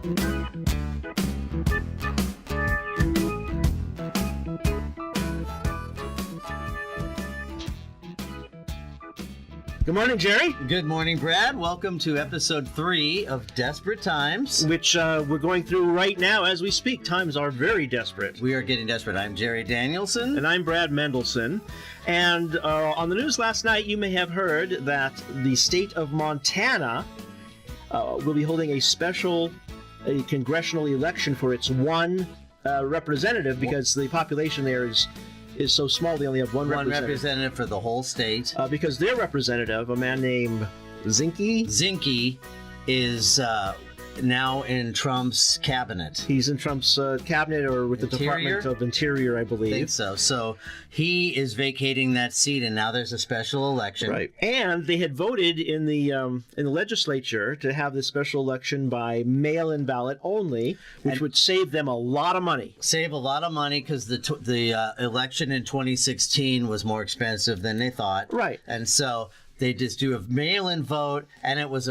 Good morning, Jerry. Good morning, Brad. Welcome to episode 3 of Desperate Times, Which we're going through right now as we speak. Times are very desperate. We are getting desperate. I'm Jerry Danielson. And I'm Brad Mendelson. And on the news last night, you may have heard that the state of Montana will be holding a congressional election for its one representative, because the population there is so small. They only have one representative for the whole state. Because their representative, a man named Zinke, is now in Trump's cabinet. He's in Trump's cabinet, or with the Department of Interior, I believe. I think so. So he is vacating that seat, and now there's a special election. Right. And they had voted in the legislature to have this special election by mail-in ballot only, which would save them a lot of money. Save a lot of money, because the election in 2016 was more expensive than they thought. Right. And so they just do a mail-in vote, and it was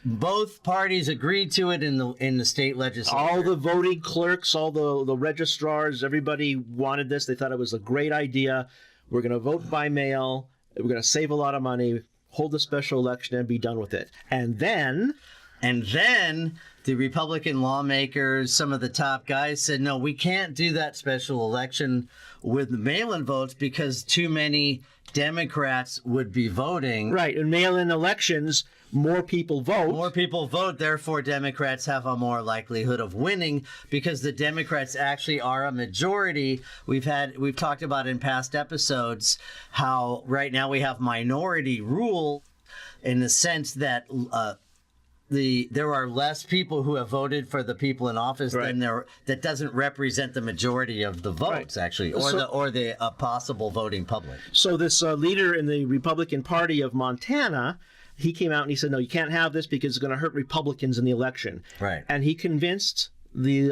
both parties agreed to it in the state legislature. All the voting clerks, all the registrars, everybody wanted this. They thought it was a great idea. We're going to vote by mail. We're going to save a lot of money, hold a special election, and be done with it. And then the Republican lawmakers, some of the top guys, said, no, we can't do that special election with the mail-in votes because too many Democrats would be voting. Right. In mail-in elections, more people vote. More people vote, therefore Democrats have a more likelihood of winning, because the Democrats actually are a majority. We've talked about in past episodes how right now we have minority rule, in the sense that there are less people who have voted for the people in office than that doesn't represent the majority of the votes, actually, or the possible voting public. So this leader in the Republican Party of Montana, he came out and he said, no, you can't have this because it's going to hurt Republicans in the election. Right. And he convinced the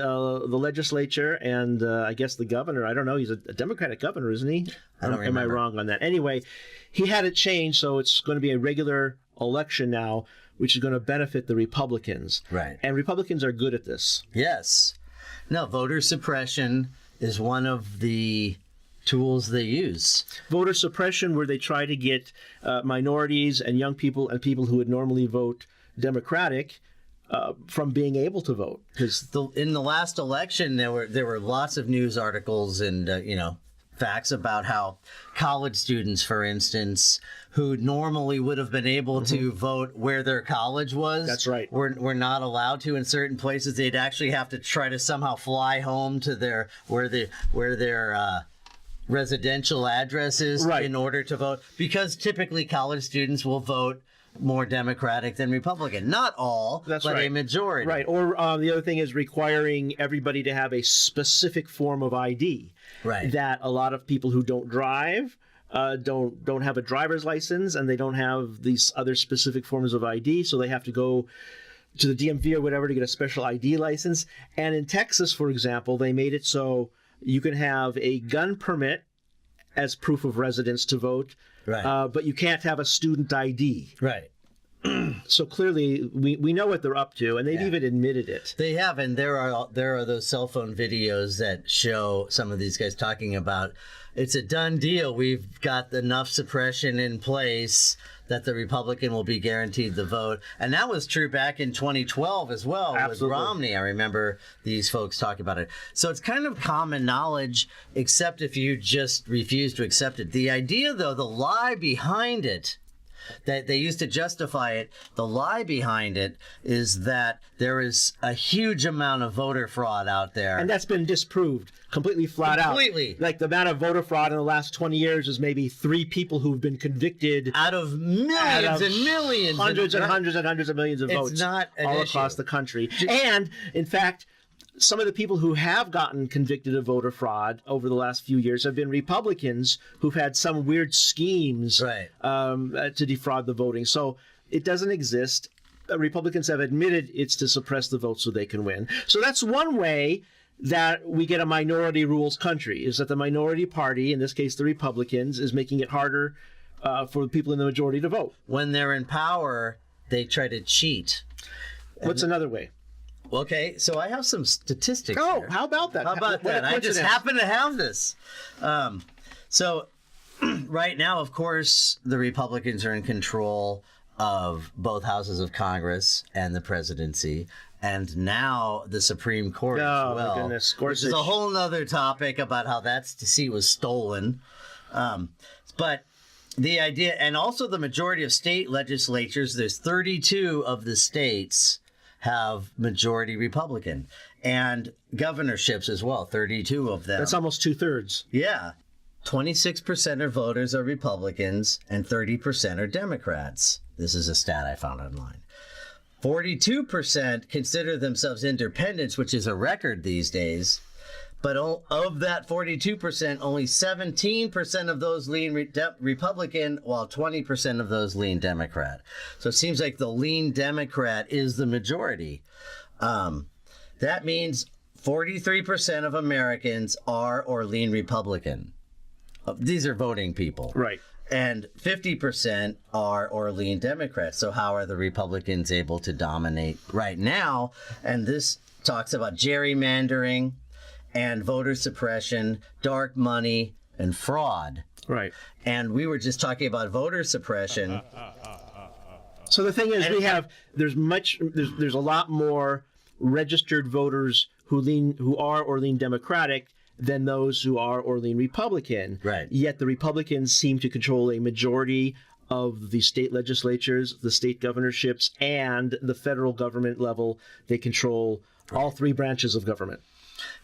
legislature and I guess the governor. I don't know. He's a Democratic governor, isn't he? I don't remember. Am I wrong on that? Anyway, he had it changed, so it's going to be a regular election now, which is going to benefit the Republicans. Right. And Republicans are good at this. Yes. No, voter suppression is one of the tools they use. Voter suppression, where they try to get minorities and young people and people who would normally vote Democratic from being able to vote. Because in the last election, there were lots of news articles and facts about how college students, for instance, who normally would have been able to vote where their college was, that's right, were not allowed to in certain places. They'd actually have to try to somehow fly home to where their residential address is in order to vote, because typically college students will vote more Democratic than Republican. Not all, but a majority. Right. Or the other thing is requiring everybody to have a specific form of ID. Right. That a lot of people who don't drive don't have a driver's license, and they don't have these other specific forms of ID, so they have to go to the DMV or whatever to get a special ID license. And in Texas, for example, they made it so you can have a gun permit as proof of residence to vote, but you can't have a student ID. Right. So clearly, we know what they're up to, and they've even admitted it. They have, and there are those cell phone videos that show some of these guys talking about, it's a done deal. We've got enough suppression in place that the Republican will be guaranteed the vote. And that was true back in 2012 as well. Absolutely. With Romney. I remember these folks talking about it. So it's kind of common knowledge, except if you just refuse to accept it. The idea, though, the lie behind it, that they used to justify it, the lie behind it is that there is a huge amount of voter fraud out there. And that's been disproved completely flat out. Completely. Like the amount of voter fraud in the last 20 years is maybe 3 people who've been convicted. Out of millions and millions. Hundreds and hundreds and hundreds of millions of votes. It's not an all issue. Across the country. And, in fact, some of the people who have gotten convicted of voter fraud over the last few years have been Republicans who've had some weird schemes to defraud the voting. So it doesn't exist. Republicans have admitted it's to suppress the vote so they can win. So that's one way that we get a minority rules country, is that the minority party, in this case the Republicans, is making it harder for the people in the majority to vote. When they're in power, they try to cheat. What's another way? Okay, so I have some statistics. Oh, here. how about that? How about What a that? I just coincidence. happen to have this. So right now, of course, the Republicans are in control of both houses of Congress and the presidency, and now the Supreme Court as Oh, well. my goodness. Which is a Gorsuch. whole other topic about how that seat was stolen. But the idea, and also the majority of state legislatures, there's 32 of the states have majority Republican, and governorships as well, 32 of them. That's almost 2/3. Yeah. 26% of voters are Republicans and 30% are Democrats. This is a stat I found online. 42% consider themselves independents, which is a record these days. But of that 42%, only 17% of those lean Republican, while 20% of those lean Democrat. So it seems like the lean Democrat is the majority. That means 43% of Americans are or lean Republican. These are voting people. Right. And 50% are or lean Democrats. So how are the Republicans able to dominate right now? And this talks about gerrymandering and voter suppression, dark money, and fraud. Right. And we were just talking about voter suppression. So the thing is, there's a lot more registered voters who are or lean Democratic than those who are or lean Republican. Right. Yet the Republicans seem to control a majority of the state legislatures, the state governorships, and the federal government level. They control all three branches of government.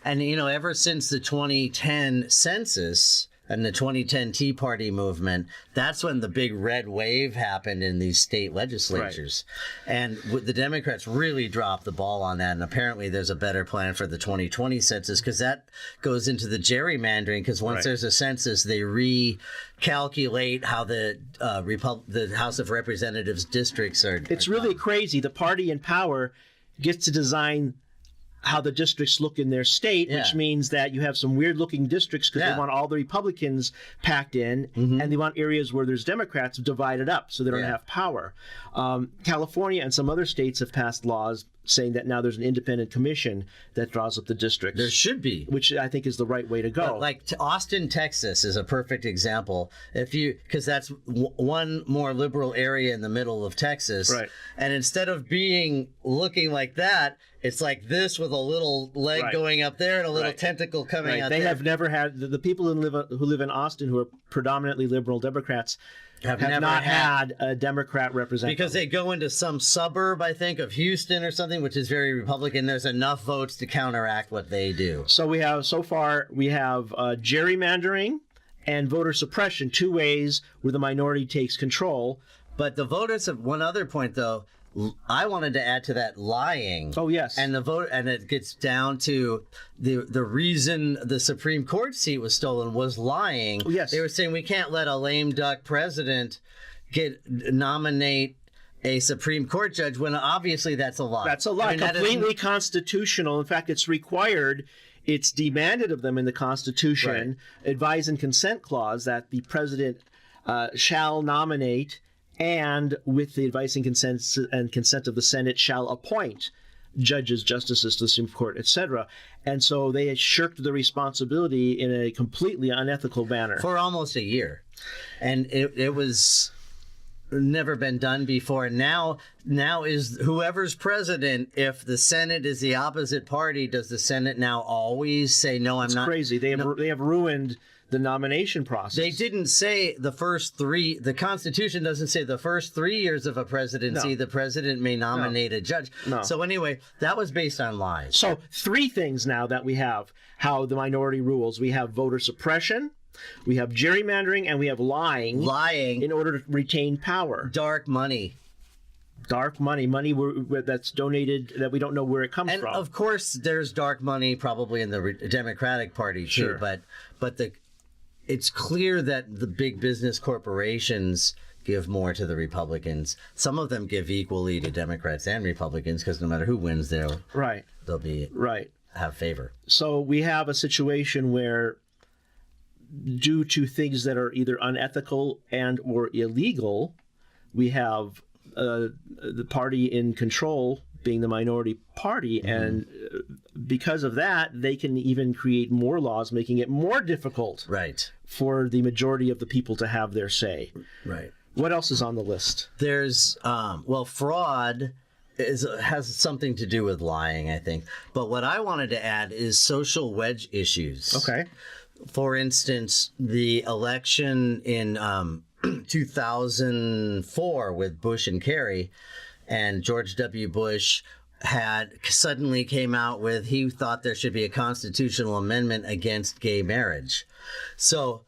And, ever since the 2010 census and the 2010 Tea Party movement, that's when the big red wave happened in these state legislatures. Right. And the Democrats really dropped the ball on that. And apparently there's a better plan for the 2020 census, because that goes into the gerrymandering, because once there's a census, they recalculate how the House of Representatives districts are. It's really crazy. The party in power gets to design how the districts look in their state, which means that you have some weird-looking districts because they want all the Republicans packed in, and they want areas where there's Democrats divided up so they don't have power. California and some other states have passed laws saying that now there's an independent commission that draws up the districts. There should be. Which I think is the right way to go. But like Austin, Texas is a perfect example. Because that's one more liberal area in the middle of Texas. Right. And instead of looking like that, it's like this with a little leg going up there and a little tentacle coming out They there. have never had, the people who live in Austin who are predominantly liberal Democrats have not had a Democrat representative. Because they go into some suburb, I think, of Houston or something, which is very Republican. There's enough votes to counteract what they do. So we have gerrymandering and voter suppression, two ways where the minority takes control. But the voters have one other point, though. I wanted to add to that lying. Oh, yes. And it gets down to the reason the Supreme Court seat was stolen was lying. Oh, yes. They were saying we can't let a lame duck president nominate a Supreme Court judge when obviously that's a lie. That's a lie. Completely constitutional. In fact, it's required. It's demanded of them in the Constitution, advise and consent clause, that the president shall nominate, and with the advice and consent of the Senate, shall appoint judges, justices to the Supreme Court, etc. And so they shirked the responsibility in a completely unethical manner. For almost a year. And it was never been done before. Now is whoever's president, if the Senate is the opposite party, does the Senate now always say, no, I'm not? It's crazy. They have ruined the nomination process. They didn't say the first three. The Constitution doesn't say the first 3 years of a presidency, the president may nominate a judge. No. So anyway, that was based on lies. So three things now that we have how the minority rules. We have voter suppression, we have gerrymandering, and we have lying in order to retain power. Dark money. Money that's donated that we don't know where it comes from. And of course, there's dark money probably in the Democratic Party too. Sure. But it's clear that the big business corporations give more to the Republicans. Some of them give equally to Democrats and Republicans, because no matter who wins, they'll be have favor. So we have a situation where, due to things that are either unethical and or illegal, we have the party in control being the minority party. And because of that, they can even create more laws, making it more difficult Right. for the majority of the people to have their say. Right. What else is on the list? There's fraud has something to do with lying, I think. But what I wanted to add is social wedge issues. Okay. For instance, the election in 2004 with Bush and Kerry, and George W. Bush had suddenly came out with he thought there should be a constitutional amendment against gay marriage. So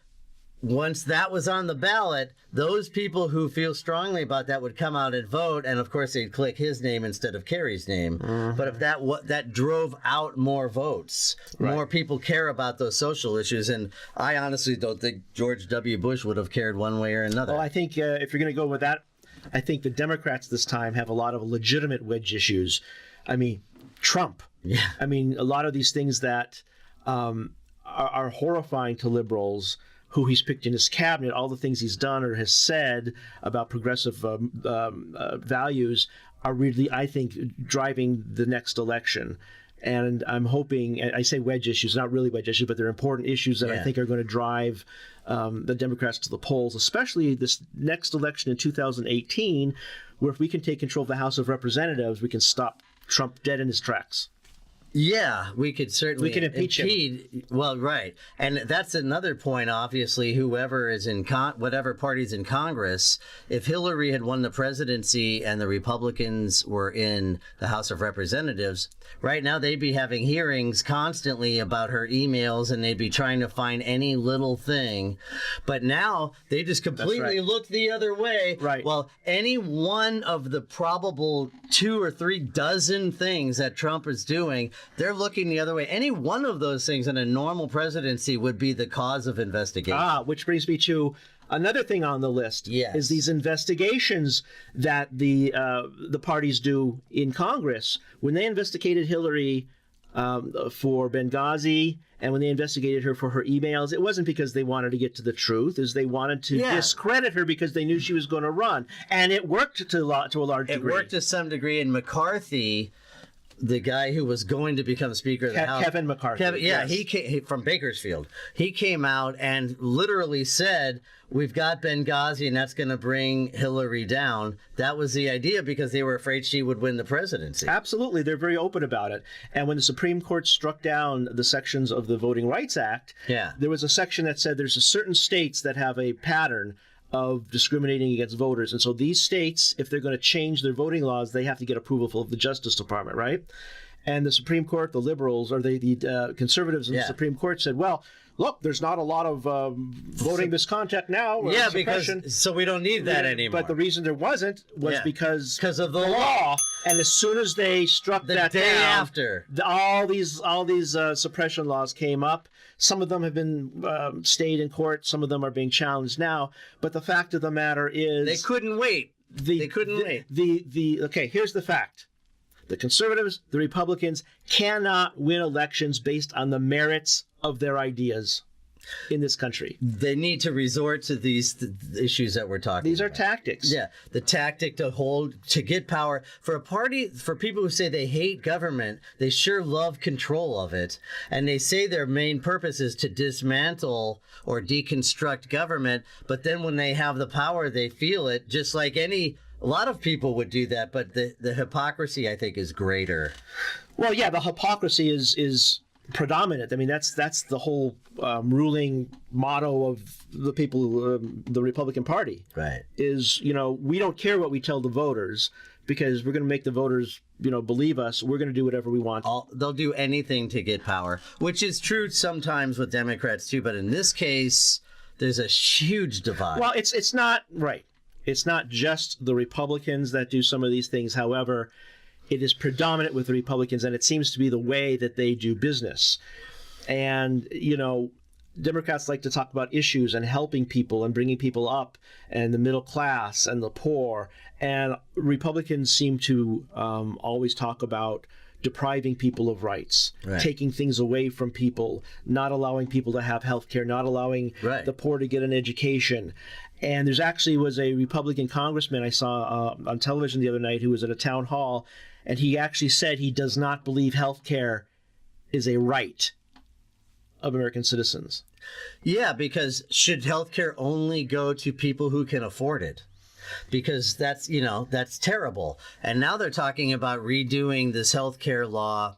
once that was on the ballot, those people who feel strongly about that would come out and vote, and of course they'd click his name instead of Kerry's name. But if that drove out more votes, more people care about those social issues, and I honestly don't think George W. Bush would have cared one way or another. Well, I think if you're going to go with that, I think the Democrats this time have a lot of legitimate wedge issues. I mean, Trump. Yeah. I mean, a lot of these things that are horrifying to liberals, who he's picked in his cabinet, all the things he's done or has said about progressive values are really, I think, driving the next election. And I'm hoping, I say wedge issues, not really wedge issues, but they're important issues that I think are going to drive the Democrats to the polls, especially this next election in 2018, where if we can take control of the House of Representatives, we can stop Trump dead in his tracks. Yeah, we could certainly We can impeach him. Well, right, and that's another point. Obviously, whoever is in whatever party's in Congress, if Hillary had won the presidency and the Republicans were in the House of Representatives, right now they'd be having hearings constantly about her emails, and they'd be trying to find any little thing. But now they just completely look the other way. Right. Well, any one of the probable 2 or 3 dozen things that Trump is doing, they're looking the other way. Any one of those things in a normal presidency would be the cause of investigation. Which brings me to another thing on the list. Yes. Is these investigations that the parties do in Congress. When they investigated Hillary for Benghazi, and when they investigated her for her emails, it wasn't because they wanted to get to the truth, is they wanted to discredit her because they knew she was going to run. And it worked to a large degree. It worked to some degree. In McCarthy, the guy who was going to become Speaker of the House, Kevin McCarthy. He came from Bakersfield. He came out and literally said, "We've got Benghazi, and that's going to bring Hillary down." That was the idea because they were afraid she would win the presidency. Absolutely. They're very open about it. And when the Supreme Court struck down the sections of the Voting Rights Act, there was a section that said there's certain states that have a pattern of discriminating against voters. And so these states, if they're going to change their voting laws, they have to get approval of the Justice Department, right? And the Supreme Court, the liberals, or the conservatives in the Supreme Court said, well, look, there's not a lot of voting misconduct now. Yeah, so we don't need that anymore. But the reason there wasn't was because of the law. And as soon as they struck that day down, after, all these suppression laws came up. Some of them have been stayed in court. Some of them are being challenged now. But the fact of the matter is, they couldn't wait. They couldn't wait. Okay, here's the fact. The conservatives, the Republicans, cannot win elections based on the merits of their ideas in this country. They need to resort to these issues that we're talking about. These are tactics. Yeah, the tactic to get power. For a party, for people who say they hate government, they sure love control of it. And they say their main purpose is to dismantle or deconstruct government. But then when they have the power, they feel it, just like a lot of people would do that. But the hypocrisy, I think, is greater. Well, yeah, the hypocrisy is predominant. I mean, that's the whole ruling motto of the people, the Republican Party. Right. Is, we don't care what we tell the voters because we're going to make the voters, believe us. We're going to do whatever we want. They'll do anything to get power, which is true sometimes with Democrats too. But in this case, there's a huge divide. Well, it's not right. It's not just the Republicans that do some of these things. However, it is predominant with the Republicans, and it seems to be the way that they do business. And, Democrats like to talk about issues and helping people and bringing people up, and the middle class and the poor. And Republicans seem to always talk about depriving people of rights, taking things away from people, not allowing people to have health care, not allowing the poor to get an education. And there's actually was a Republican congressman I saw on television the other night who was at a town hall, and he actually said he does not believe health care is a right of American citizens. Yeah, because should healthcare only go to people who can afford it? Because that's terrible. And now they're talking about redoing this healthcare law,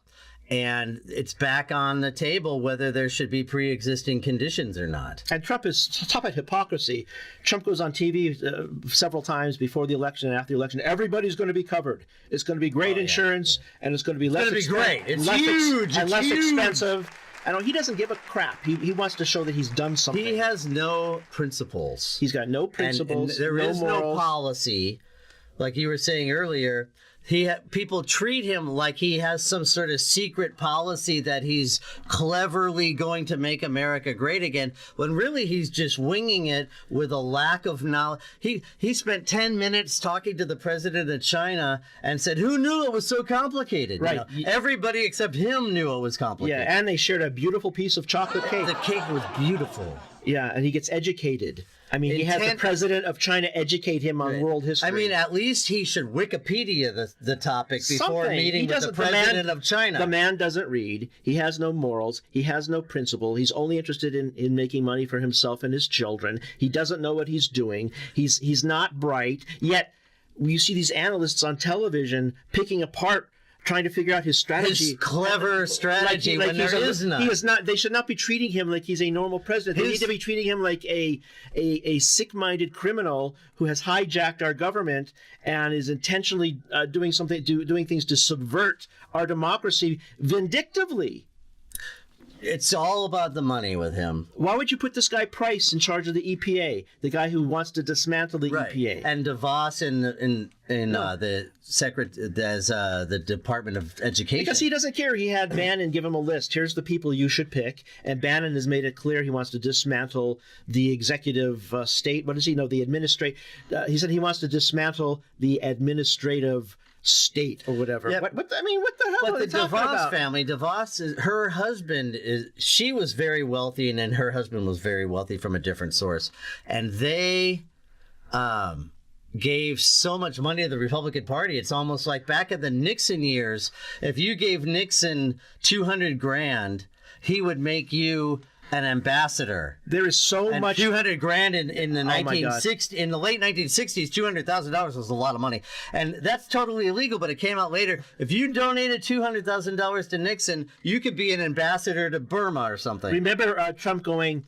and it's back on the table whether there should be pre-existing conditions or not. And Trump is top at hypocrisy. Trump goes on TV several times before the election and after the election. Everybody's going to be covered. It's going to be great insurance, and it's going to be less great. It's less huge. and It's less huge. expensive. I know he doesn't give a crap. He wants to show that he's done something. He has no principles. He's got no principles. And there is no morals. policy. Like you were saying earlier, people treat him like he has some sort of secret policy that he's cleverly going to make America great again, when really he's just winging it with a lack of knowledge. He spent 10 minutes talking to the president of China and said, who knew it was so complicated? Right. Everybody except him knew it was complicated. Yeah, and they shared a beautiful piece of chocolate cake. The cake was beautiful. Yeah, and he gets educated. I mean, he has the president of China educate him on world history. I mean, at least he should Wikipedia the topic before Something. meeting with the president of China. The man doesn't read. He has no morals. He has no principle. He's only interested in making money for himself and his children. He doesn't know what he's doing. He's not bright. Yet, you see these analysts on television picking apart, trying to figure out his strategy. His clever strategy when there is none. He is not. They should not be treating him like he's a normal president. They need to be treating him like a sick-minded criminal who has hijacked our government and is intentionally doing things to subvert our democracy vindictively. It's all about the money with him. Why would you put this guy Price in charge of the EPA, the guy who wants to dismantle the EPA? And DeVos in the the Department of Education. Because he doesn't care. He had Bannon give him a list. Here's the people you should pick. And Bannon has made it clear he wants to dismantle the executive state. What does he know? The administrative. He said he wants to dismantle the administrative state or whatever. Yeah. What the hell But are the they talking DeVos about? family, her husband she was very wealthy, and then her husband was very wealthy from a different source. And they gave so much money to the Republican Party. It's almost like back in the Nixon years, if you gave Nixon $200,000, he would make you an ambassador. There is so And much. $200,000 in the my God. 1960s, in the late 1960s, $200,000 was a lot of money, and that's totally illegal. But it came out later. If you donated $200,000 to Nixon, you could be an ambassador to Burma or something. Remember Trump talking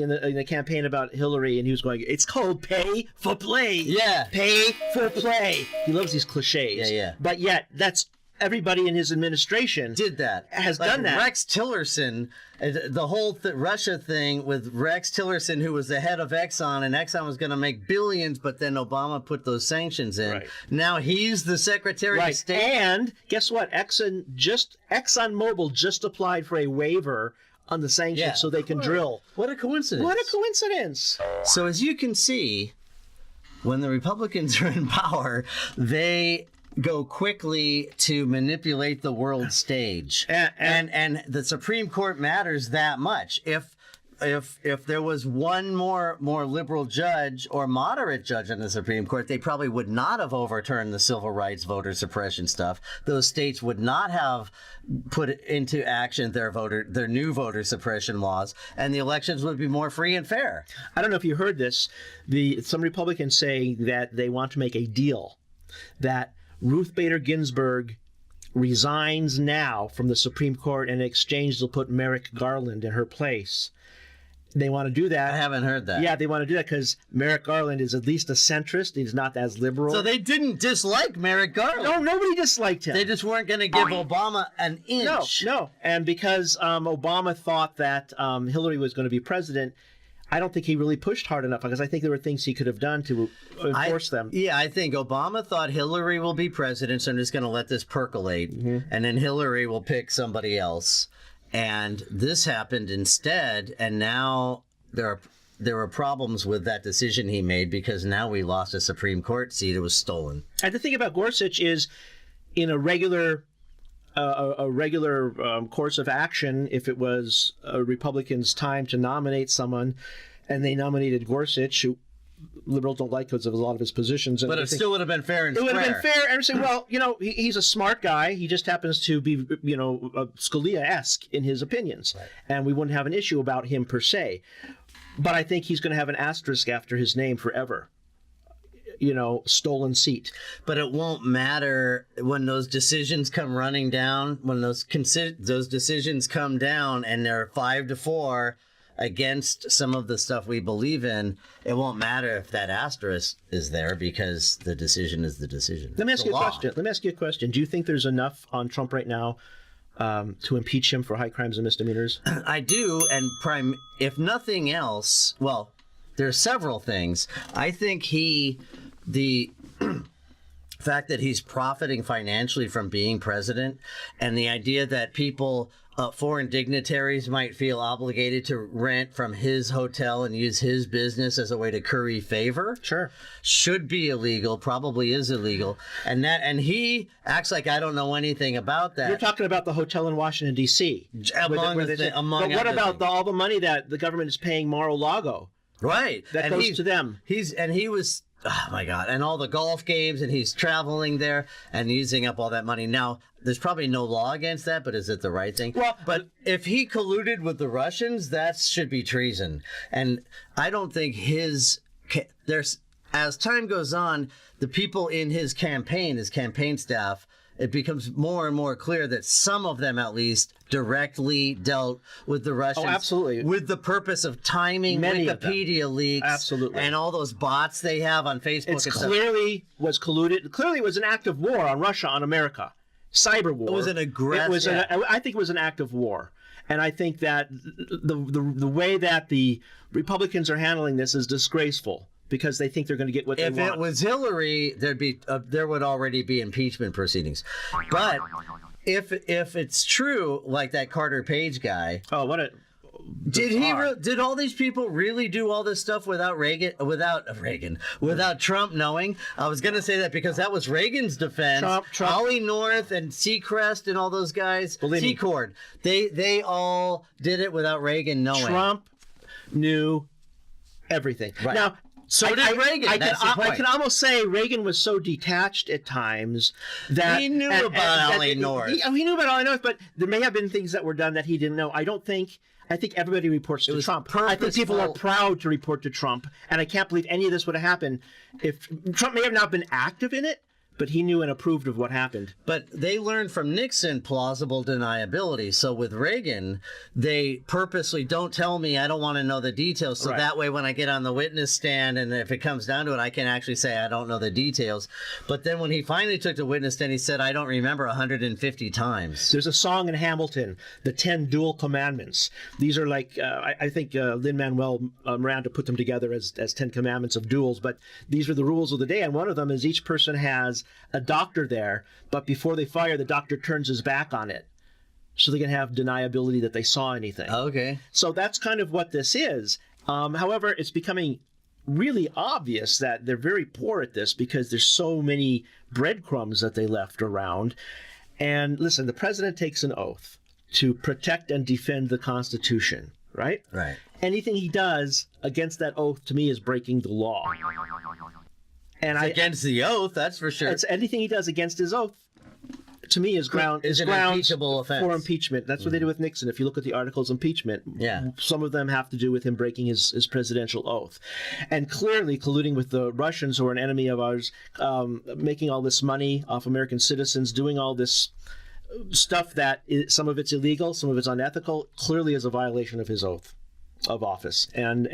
in the campaign about Hillary, and he was going, it's called pay for play. Yeah. Pay for play. He loves these cliches. Yeah. But yet, that's everybody in his administration Did that has done that. Rex Tillerson, the whole Russia thing with Rex Tillerson, who was the head of Exxon, and Exxon was going to make billions, but then Obama put those sanctions in. Right. Now he's the Secretary of State. And guess what? ExxonMobil just applied for a waiver on the sanctions so they can drill. What a coincidence. What a coincidence. So as you can see, when the Republicans are in power, they go quickly to manipulate the world stage. And the Supreme Court matters that much. If there was one more liberal judge or moderate judge on the Supreme Court, they probably would not have overturned the civil rights voter suppression stuff. Those states would not have put into action their new voter suppression laws, and the elections would be more free and fair. I don't know if you heard this. Some Republicans saying that they want to make a deal that Ruth Bader Ginsburg resigns now from the Supreme Court, and in exchange they'll put Merrick Garland in her place. They want to do that. I haven't heard that. Yeah, they want to do that because Merrick Garland is at least a centrist. He's not as liberal. So they didn't dislike Merrick Garland. No, nobody disliked him. They just weren't going to give Obama an inch. No. And because Obama thought that Hillary was going to be president, I don't think he really pushed hard enough, because I think there were things he could have done to enforce them. Yeah, I think Obama thought Hillary will be president, so I'm just going to let this percolate, and then Hillary will pick somebody else. And this happened instead, and now there are problems with that decision he made, because now we lost a Supreme Court seat. It was stolen. And the thing about Gorsuch is, in a regular course of action, if it was a Republican's time to nominate someone, and they nominated Gorsuch, who liberals don't like because of a lot of his positions. And But it still would have been fair and it square. would have been fair. And say, well, he's a smart guy. He just happens to be, Scalia-esque in his opinions. Right. And we wouldn't have an issue about him per se. But I think he's going to have an asterisk after his name forever. Stolen seat. But it won't matter when those decisions come running down, when those decisions come down and they're 5-4 against some of the stuff we believe in. It won't matter if that asterisk is there because the decision is the decision. Let me ask you a question. Do you think there's enough on Trump right now to impeach him for high crimes and misdemeanors? I do, and if nothing else, well, there's several things. I think the fact that he's profiting financially from being president, and the idea that people, foreign dignitaries, might feel obligated to rent from his hotel and use his business as a way to curry favor. Sure. Should be illegal, probably is illegal. And he acts like I don't know anything about that. You're talking about the hotel in Washington, D.C. But what about all the money that the government is paying Mar-a-Lago? Right. That goes to them. He was, oh my God, and all the golf games, and he's traveling there and using up all that money. Now, there's probably no law against that, but is it the right thing? Well, but if he colluded with the Russians, that should be treason. And I don't think as time goes on, the people in his campaign staff, it becomes more and more clear that some of them, at least, directly dealt with the Russians. Oh, absolutely. With the purpose of timing Wikipedia leaks. Absolutely. And all those bots they have on Facebook. It clearly was colluded. Clearly, it was an act of war on Russia, on America. Cyber war. It was an aggressive. I think it was an act of war. And I think that the way that the Republicans are handling this is disgraceful, because they think they're going to get what they want. If it was Hillary, there would already be impeachment proceedings. But if it's true, like that Carter Page guy, did all these people really do all this stuff without Trump knowing? I was going to say that because that was Reagan's defense. Trump. Ollie North and Seacrest and all those guys, Secord, they all did it without Reagan knowing. Trump knew everything. Right. Now, so did Reagan. I can almost say Reagan was so detached at times that he knew about Ollie North. He knew about Ollie North, but there may have been things that were done that he didn't know. I think everybody reports to Trump. I think people are proud to report to Trump, and I can't believe any of this would have happened if Trump may have not been active in it, but he knew and approved of what happened. But they learned from Nixon plausible deniability. So with Reagan, they purposely don't tell me, I don't want to know the details. So that way when I get on the witness stand and if it comes down to it, I can actually say I don't know the details. But then when he finally took the witness stand, he said, I don't remember 150 times. There's a song in Hamilton, the 10 Dual Commandments. These are like, I think Lin-Manuel Miranda put them together as 10 commandments of duels, but these are the rules of the day. And one of them is each person has a doctor there, but before they fire, the doctor turns his back on it, so they can have deniability that they saw anything. Okay. So that's kind of what this is. However, it's becoming really obvious that they're very poor at this because there's so many breadcrumbs that they left around. And listen, the president takes an oath to protect and defend the Constitution, right? Right. Anything he does against that oath, to me, is breaking the law. And against the oath, that's for sure. It's anything he does against his oath, to me, is grounds impeachable offense. For impeachment. That's what they did with Nixon. If you look at the articles of impeachment, some of them have to do with him breaking his presidential oath. And clearly colluding with the Russians, who are an enemy of ours, making all this money off American citizens, doing all this stuff that some of it's illegal, some of it's unethical, clearly is a violation of his oath of office. And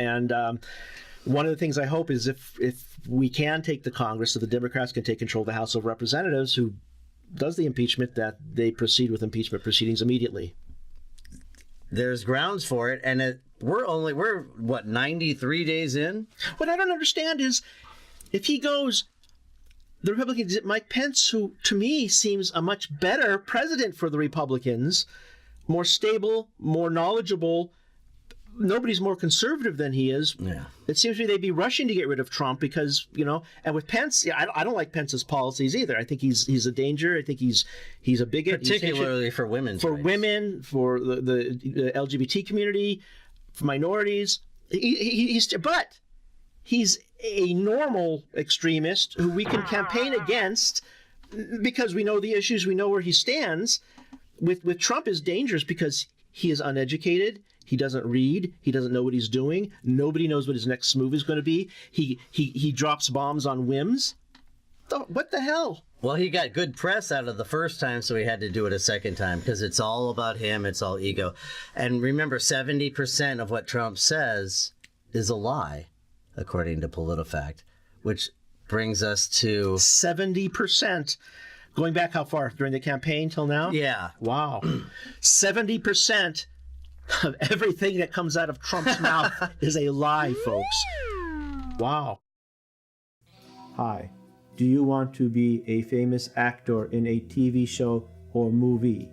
one of the things I hope is if we can take the Congress, so the Democrats can take control of the House of Representatives, who does the impeachment, that they proceed with impeachment proceedings immediately. There's grounds for it, and we're what, 93 days in? What I don't understand is if he goes, the Republicans, Mike Pence, who to me seems a much better president for the Republicans, more stable, more knowledgeable. Nobody's more conservative than he is. Yeah. It seems to me they'd be rushing to get rid of Trump because, and with Pence, I don't like Pence's policies either. I think he's a danger. I think he's a bigot. Particularly for women. For women, for the LGBT community, for minorities. But he's a normal extremist who we can campaign against because we know the issues, we know where he stands. With Trump is dangerous because he is uneducated. He doesn't read. He doesn't know what he's doing. Nobody knows what his next move is going to be. He drops bombs on whims. What the hell? Well, he got good press out of the first time, so he had to do it a second time because it's all about him. It's all ego. And remember, 70% of what Trump says is a lie, according to PolitiFact, which brings us to 70%. Going back how far? During the campaign till now? Yeah. Wow. 70% of everything that comes out of Trump's mouth is a lie, folks. Wow. Hi. Do you want to be a famous actor in a TV show or movie?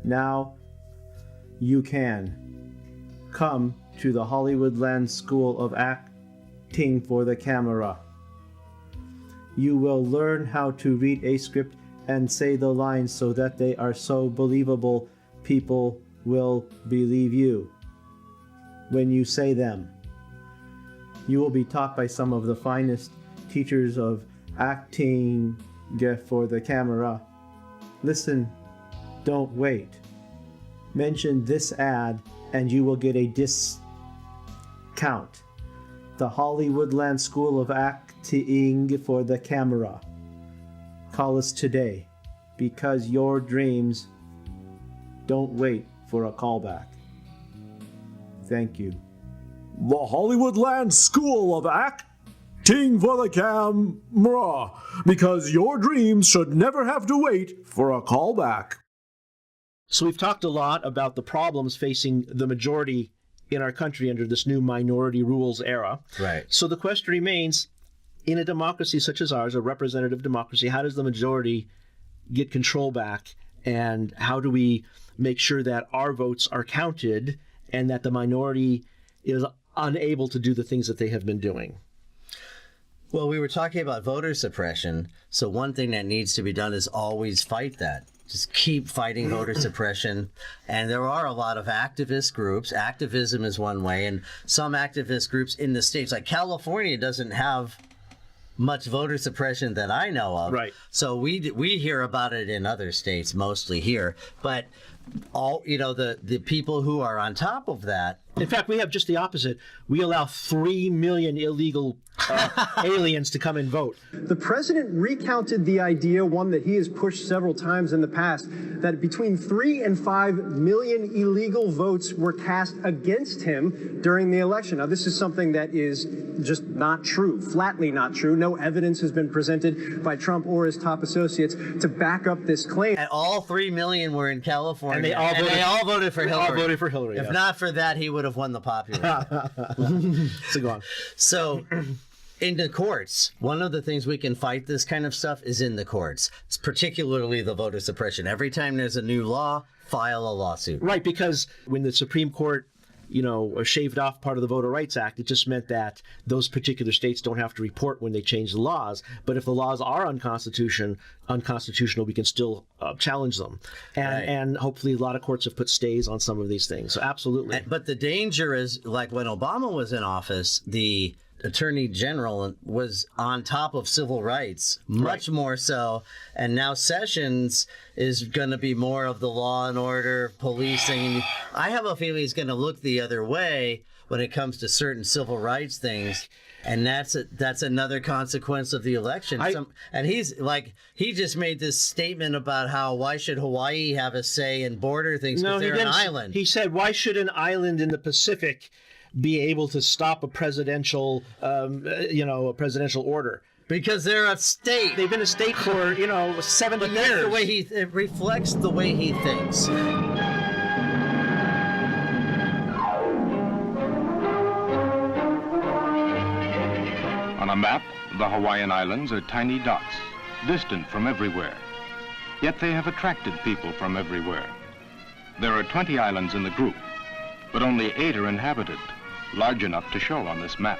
Now you can. Come to the Hollywoodland School of Acting for the Camera. You will learn how to read a script and say the lines so that they are so believable people will believe you when you say them. You will be taught by some of the finest teachers of acting for the camera. Listen, don't wait. Mention this ad and you will get a discount. The Hollywoodland School of Acting for the Camera. Call us today because your dreams don't wait for a callback. Thank you. The Hollywoodland School of Acting for the Camera, because your dreams should never have to wait for a callback. So we've talked a lot about the problems facing the majority in our country under this new minority rules era. Right. So the question remains, in a democracy such as ours, a representative democracy, how does the majority get control back? And how do we make sure that our votes are counted and that the minority is unable to do the things that they have been doing? Well, we were talking about voter suppression. So one thing that needs to be done is always fight that. Just keep fighting voter suppression. And there are a lot of activist groups. Activism is one way. And some activist groups in the states, like California, doesn't have much voter suppression that I know of. Right. So we hear about it in other states, mostly here. But all, the people who are on top of that. In fact, we have just the opposite. We allow 3 million illegal aliens to come and vote. The president recounted the idea, one that he has pushed several times in the past, that between 3 and 5 million illegal votes were cast against him during the election. Now, this is something that is just not true, flatly not true. No evidence has been presented by Trump or his top associates to back up this claim. And all 3 million were in California. And they all voted for Hillary. All voted for Hillary. If not for that, he would have won the popular. So go on. So in the courts, one of the things we can fight this kind of stuff is in the courts. It's particularly the voter suppression. Every time there's a new law, file a lawsuit. Right, because when the Supreme Court, shaved off part of the Voter Rights Act, it just meant that those particular states don't have to report when they change the laws. But if the laws are unconstitutional, we can still challenge them. And hopefully a lot of courts have put stays on some of these things. So absolutely. But the danger is, like when Obama was in office, the Attorney General was on top of civil rights, much more so. And now Sessions is going to be more of the law and order, policing. I have a feeling he's going to look the other way when it comes to certain civil rights things. And that's another consequence of the election. And he just made this statement about how why should Hawaii have a say in border things because they're an island. He said, why should an island in the Pacific be able to stop a presidential, order? Because they're a state. They've been a state for, 70 but years. That's the way it reflects the way he thinks. On a map, the Hawaiian Islands are tiny dots, distant from everywhere. Yet they have attracted people from everywhere. There are 20 islands in the group, but only 8 are inhabited, large enough to show on this map.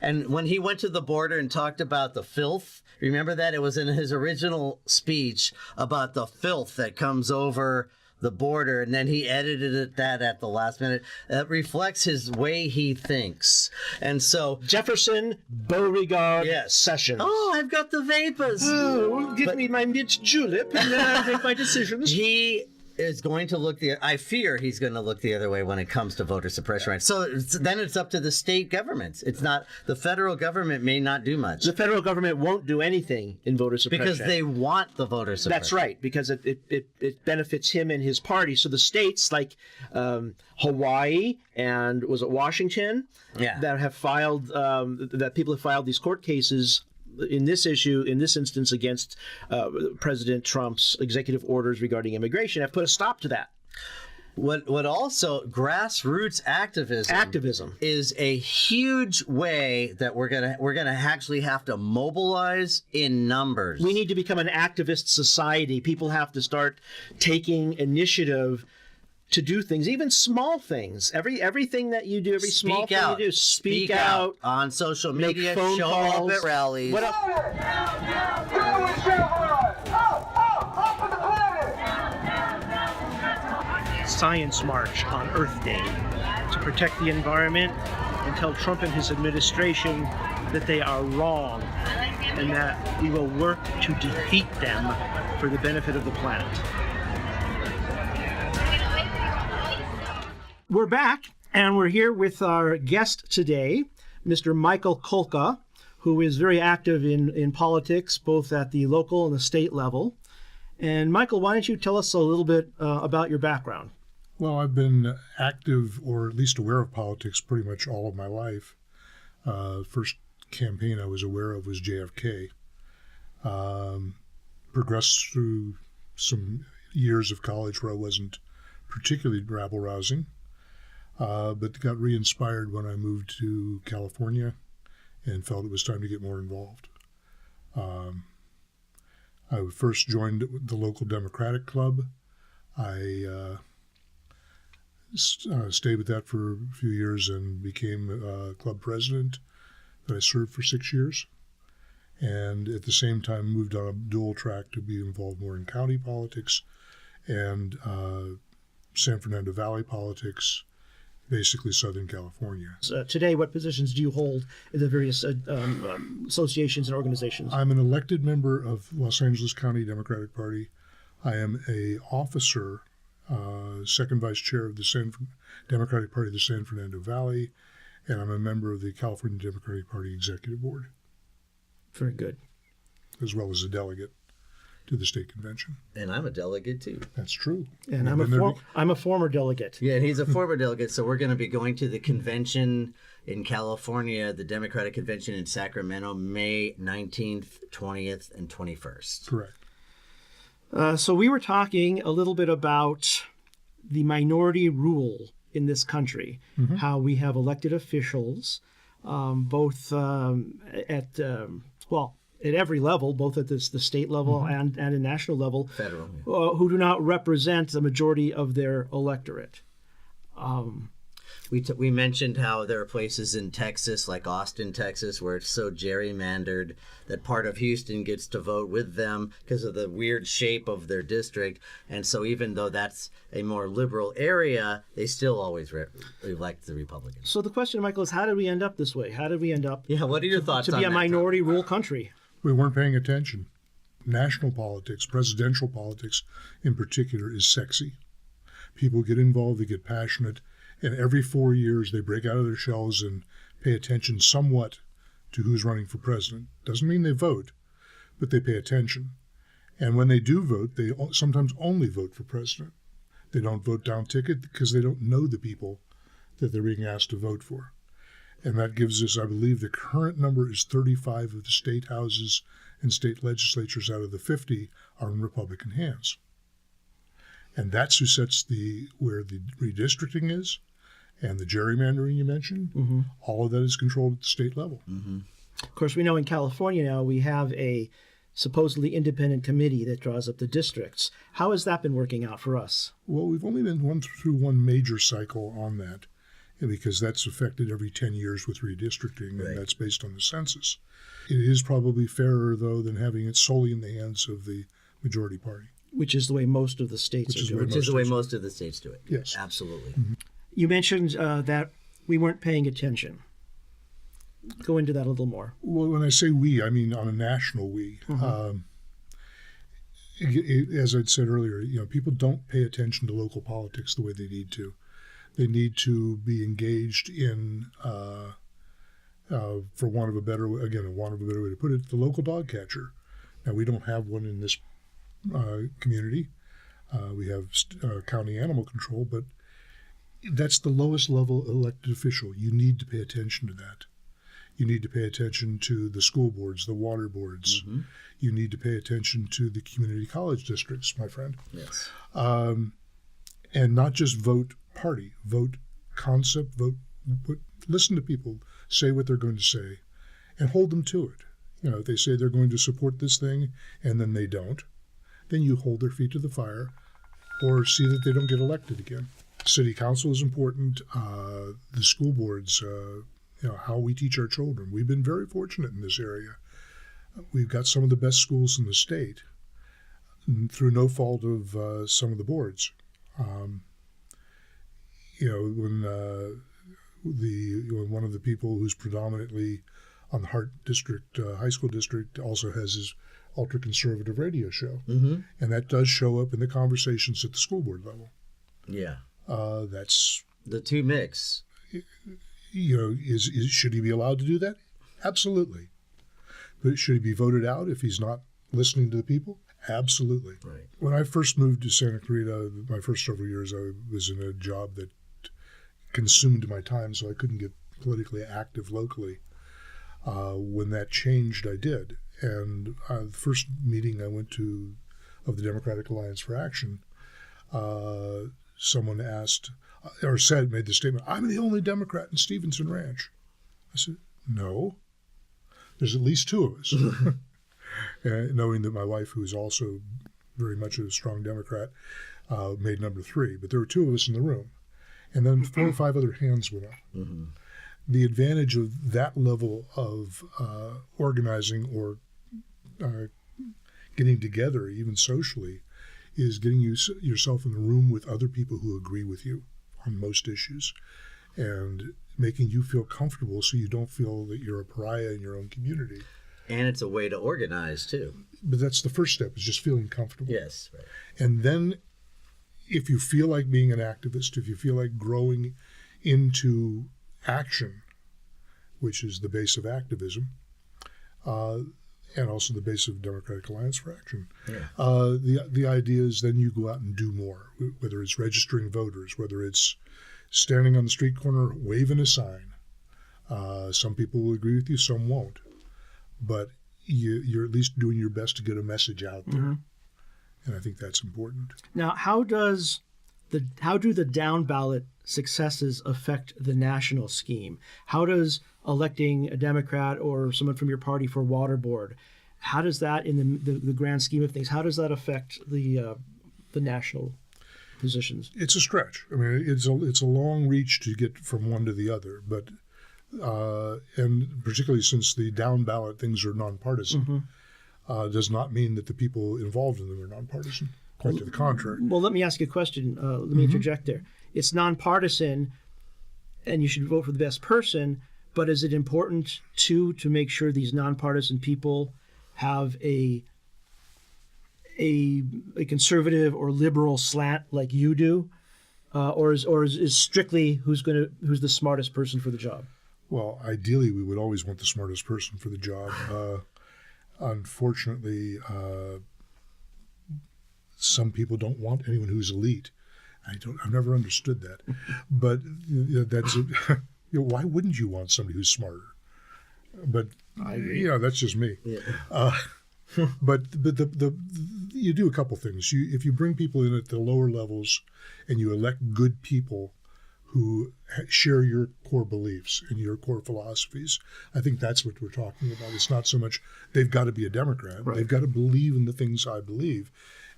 And when he went to the border and talked about the filth, remember that? It was in his original speech about the filth that comes over the border, and then he edited that at the last minute. That reflects his way he thinks. And so Jefferson Beauregarde sessions. Oh, I've got the vapors. Oh, give me my mint julep, and then I'll make my decisions. He is going to look I fear he's going to look the other way when it comes to voter suppression rights. So then it's up to the state governments. It's not, the federal government may not do much. The federal government won't do anything in voter suppression. Because they want the voter suppression. That's right, because it benefits him and his party. So the states like Hawaii and was it Washington that have filed, that people have filed these court cases in this instance against President Trump's executive orders regarding immigration, have put a stop to that. What also grassroots activism is a huge way that we're gonna actually have to mobilize in numbers. We need to become an activist society. People have to start taking initiative to do things, even small things. Everything that you do, every small thing you do, speak out on social media, make phone show calls. up at rallies. What else? Science March on Earth Day to protect the environment and tell Trump and his administration that they are wrong and that we will work to defeat them for the benefit of the planet. We're back, and we're here with our guest today, Mr. Michael Kulka, who is very active in politics, both at the local and the state level. And Michael, why don't you tell us a little bit about your background? Well, I've been active, or at least aware of politics, pretty much all of my life. First campaign I was aware of was JFK. Progressed through some years of college where I wasn't particularly rabble-rousing. But got re-inspired when I moved to California and felt it was time to get more involved. I first joined the local Democratic Club. I stayed with that for a few years and became club president that I served for 6 years. And at the same time moved on a dual track to be involved more in county politics and San Fernando Valley politics, basically Southern California. Today, what positions do you hold in the various associations and organizations? I'm an elected member of Los Angeles County Democratic Party. I am a officer, second vice chair of the Democratic Party of the San Fernando Valley, and I'm a member of the California Democratic Party Executive Board. Very good. As well as a delegate to the state convention. And I'm a delegate too. That's true. And I'm a former delegate. Yeah, and he's a former delegate, so we're going to be going to the convention in California, the Democratic Convention in Sacramento, May 19th, 20th, and 21st. Correct. So we were talking a little bit about the minority rule in this country, how we have elected officials, both at every level, both at the state level and a national level, Federal, who do not represent the majority of their electorate. We mentioned how there are places in Texas, like Austin, Texas, where it's so gerrymandered that part of Houston gets to vote with them because of the weird shape of their district. And so even though that's a more liberal area, they still always elect the Republicans. So the question, Michael, is how did we end up this way? How did we end up what are your thoughts to on be a that, minority rule country? We weren't paying attention. National politics, presidential politics in particular, is sexy. People get involved, they get passionate, and every 4 years they break out of their shells and pay attention somewhat to who's running for president. Doesn't mean they vote, but they pay attention. And when they do vote, they sometimes only vote for president. They don't vote down ticket because they don't know the people that they're being asked to vote for. And that gives us, I believe, the current number is 35 of the state houses and state legislatures out of the 50 are in Republican hands. And that's who sets where the redistricting is and the gerrymandering you mentioned. All of that is controlled at the state level. Of course, we know in California now we have a supposedly independent committee that draws up the districts. How has that been working out for us? Well, we've only been through one major cycle on that, because that's affected every 10 years with redistricting, and that's based on the census. It is probably fairer, though, than having it solely in the hands of the majority party. which is the way most of the states are doing it. Which is the way most of the states do it. Yes. Absolutely. You mentioned that we weren't paying attention. Go into that a little more. Well, when I say we, I mean on a national we. As I'd said earlier, people don't pay attention to local politics the way they need to. They need to be engaged in, for want of a better way to put it, the local dog catcher. Now, we don't have one in this community. We have county animal control, but that's the lowest level elected official. You need to pay attention to that. You need to pay attention to the school boards, the water boards. You need to pay attention to the community college districts, my friend. Yes. And not just vote party, vote concept, listen to people say what they're going to say and hold them to it. If they say they're going to support this thing and then they don't, then you hold their feet to the fire or see that they don't get elected again. City council is important. The school boards, how we teach our children. We've been very fortunate in this area. We've got some of the best schools in the state through no fault of some of the boards. When one of the people who's predominantly on the Hart District High School District also has his ultra-conservative radio show. And that does show up in the conversations at the school board level. Yeah. That's... The two mix. Should he be allowed to do that? Absolutely. But should he be voted out if he's not listening to the people? Absolutely. Right. When I first moved to Santa Clarita, my first several years, I was in a job that consumed my time, so I couldn't get politically active locally. When that changed, I did. And the first meeting I went to of the Democratic Alliance for Action, someone asked, made the statement, "I'm the only Democrat in Stevenson Ranch." I said, "No, there's at least two of us." Knowing that my wife, who is also very much a strong Democrat, made number 3. But there were 2 of us in the room. And then 4 or 5 other hands went up. The advantage of that level of organizing or getting together, even socially, is getting yourself in a room with other people who agree with you on most issues and making you feel comfortable so you don't feel that you're a pariah in your own community. And it's a way to organize, too. But that's the first step, is just feeling comfortable. Yes. Right. And then if you feel like being an activist, if you feel like growing into action, which is the base of activism, and also the base of Democratic Alliance for Action. The idea is then you go out and do more, whether it's registering voters, whether it's standing on the street corner waving a sign. Some people will agree with you, some won't. But you're at least doing your best to get a message out there. And I think that's important. Now, how do the down ballot successes affect the national scheme? How does electing a Democrat or someone from your party for water board, how does that, in the grand scheme of things, how does that affect the national positions? It's a stretch. I mean, it's a long reach to get from one to the other, but and particularly since the down ballot things are nonpartisan, does not mean that the people involved in them are nonpartisan. Quite to the contrary. Well, let me ask you a question. Let me interject there. It's nonpartisan, and you should vote for the best person. But is it important to make sure these nonpartisan people have a conservative or liberal slant like you do, or is strictly who's the smartest person for the job? Well, ideally, we would always want the smartest person for the job. Unfortunately, some people don't want anyone who's elite. I've never understood that, but that's why wouldn't you want somebody who's smarter? But that's just me. Yeah. But you do a couple things. If you bring people in at the lower levels, and you elect good people who share your core beliefs and your core philosophies, I think that's what we're talking about. It's not so much they've got to be a Democrat. Right. They've got to believe in the things I believe.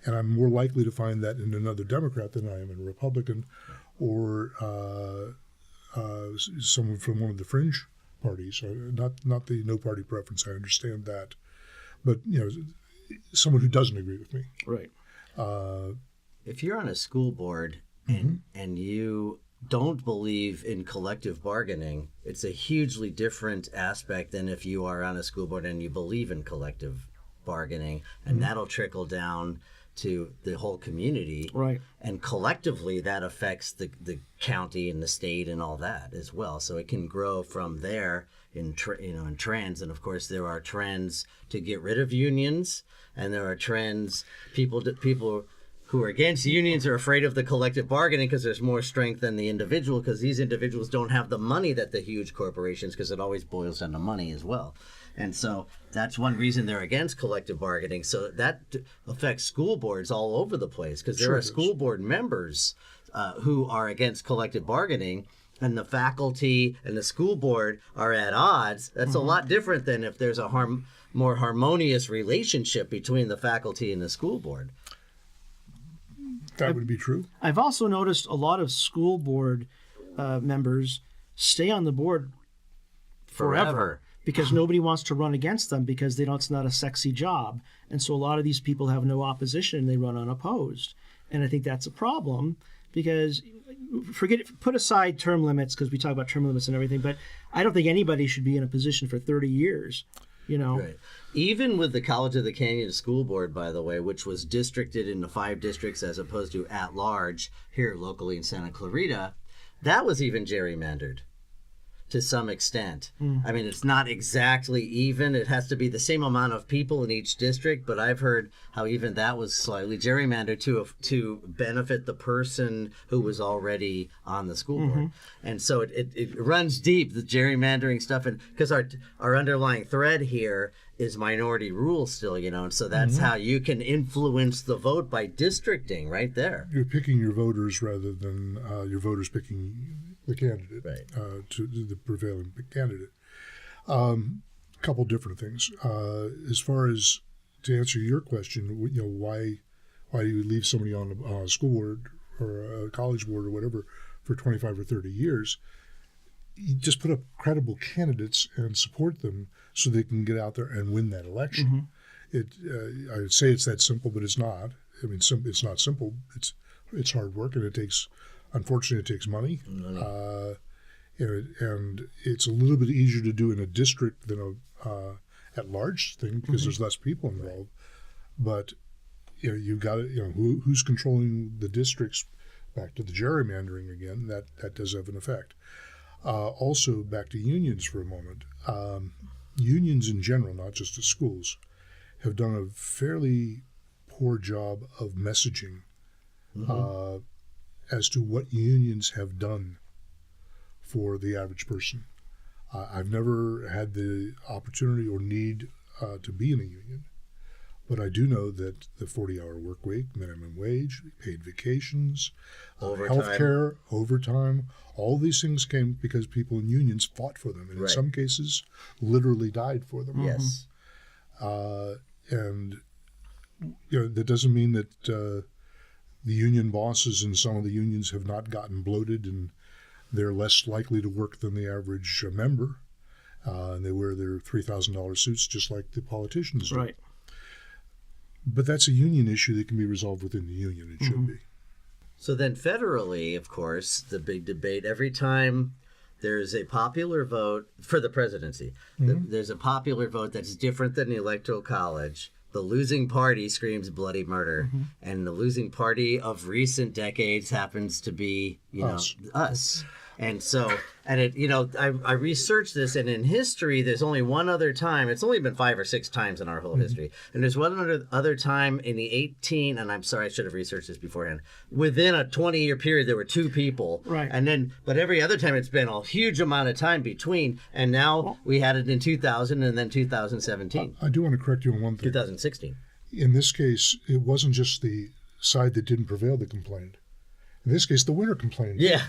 And I'm more likely to find that in another Democrat than I am in a Republican or someone from one of the fringe parties. Not the no party preference, I understand that. But, someone who doesn't agree with me. Right. If you're on a school board and you don't believe in collective bargaining, it's a hugely different aspect than if you are on a school board and you believe in collective bargaining, and that'll trickle down to the whole community. Right. And collectively that affects the county and the state and all that as well. So it can grow from there in trends. And of course there are trends to get rid of unions, and there are trends, people who are against unions are afraid of the collective bargaining because there's more strength than the individual, because these individuals don't have the money that the huge corporations, because it always boils down to money as well. And so that's one reason they're against collective bargaining. So that affects school boards all over the place, because there are school board members who are against collective bargaining, and the faculty and the school board are at odds. That's a lot different than if there's a more harmonious relationship between the faculty and the school board. That would be true. I've also noticed a lot of school board members stay on the board forever because nobody wants to run against them, because it's not a sexy job. And so a lot of these people have no opposition. They run unopposed. And I think that's a problem, because put aside term limits, because we talk about term limits and everything, but I don't think anybody should be in a position for 30 years. Right. Even with the College of the Canyon School Board, by the way, which was districted into 5 districts as opposed to at large here locally in Santa Clarita, that was even gerrymandered to some extent. I mean, it's not exactly even. It has to be the same amount of people in each district, but I've heard how even that was slightly gerrymandered to benefit the person who was already on the school board. And so it runs deep, the gerrymandering stuff, and because our underlying thread here is minority rule still, and so that's how you can influence the vote, by districting right there. You're picking your voters rather than your voters picking the candidate, to the prevailing candidate. Couple different things. As far as to answer your question, why do you leave somebody on a school board or a college board or whatever for 25 or 30 years? You just put up credible candidates and support them so they can get out there and win that election. I would say it's that simple, but it's not. I mean, it's not simple. It's hard work, and unfortunately, it takes money. And it's a little bit easier to do in a district than a at-large thing, because there's less people involved. But you've got who's controlling the districts. Back to the gerrymandering again. That does have an effect. Also, back to unions for a moment. Unions in general, not just the schools, have done a fairly poor job of messaging as to what unions have done for the average person. I've never had the opportunity or need to be in a union, but I do know that the 40-hour work week, minimum wage, paid vacations, health care, overtime, all these things came because people in unions fought for them, and in some cases literally died for them. Yes. And that doesn't mean that the union bosses in some of the unions have not gotten bloated and they're less likely to work than the average member. And they wear their $3,000 suits just like the politicians do. Right. But that's a union issue that can be resolved within the union. It should be. So then federally, of course, the big debate, every time there's a popular vote for the presidency, there's a popular vote that's different than the Electoral College, the losing party screams bloody murder. And the losing party of recent decades happens to be, us. And so, and I researched this, and in history, there's only one other time. It's only been 5 or 6 times in our whole history. And there's one other time in the and I'm sorry, I should have researched this beforehand. Within a 20-year period, there were 2 people. Right. And then, but every other time, it's been a huge amount of time between. And now we had it in 2000 and then 2017. I do want to correct you on one thing. 2016. In this case, it wasn't just the side that didn't prevail that complained. In this case, the winner complained. Yeah.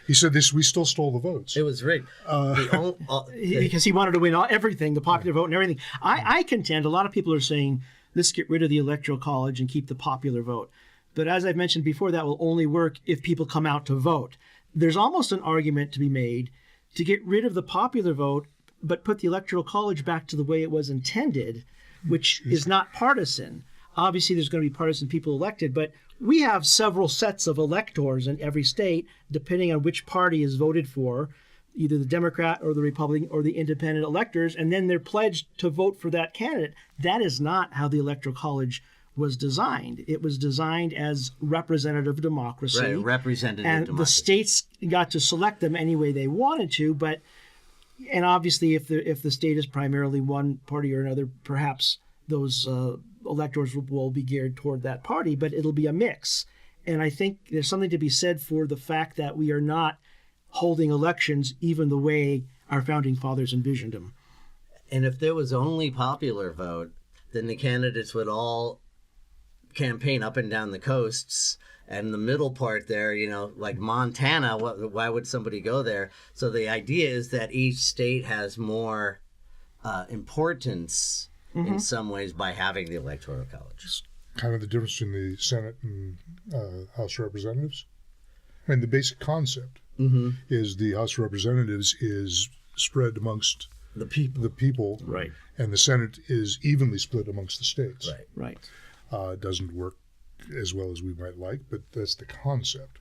He said we still stole the votes. It was rigged. Because he wanted to win everything, the popular vote and everything. I contend a lot of people are saying, let's get rid of the Electoral College and keep the popular vote. But as I've mentioned before, that will only work if people come out to vote. There's almost an argument to be made to get rid of the popular vote, but put the Electoral College back to the way it was intended, which is not partisan. obviously there's going to be partisan people elected, but we have several sets of electors in every state, depending on which party is voted for, either the Democrat or the Republican or the independent electors, and then they're pledged to vote for that candidate. That is not how the Electoral College was designed. It was designed as representative democracy. Right, representative and democracy. the states got to select them any way they wanted to, and obviously if the state is primarily one party or another, perhaps those electors will be geared toward that party, but it'll be a mix. And I think there's something to be said for the fact that we are not holding elections even the way our founding fathers envisioned them. And if there was only popular vote, then the candidates would all campaign up and down the coasts, and the middle part there, like Montana, why would somebody go there? So the idea is that each state has more importance in some ways by having the Electoral College. Kind of the difference in the Senate and House of Representatives. I mean, the basic concept is the House of Representatives is spread amongst The people. Right. And the Senate is evenly split amongst the states. Right. It doesn't work as well as we might like, but that's the concept.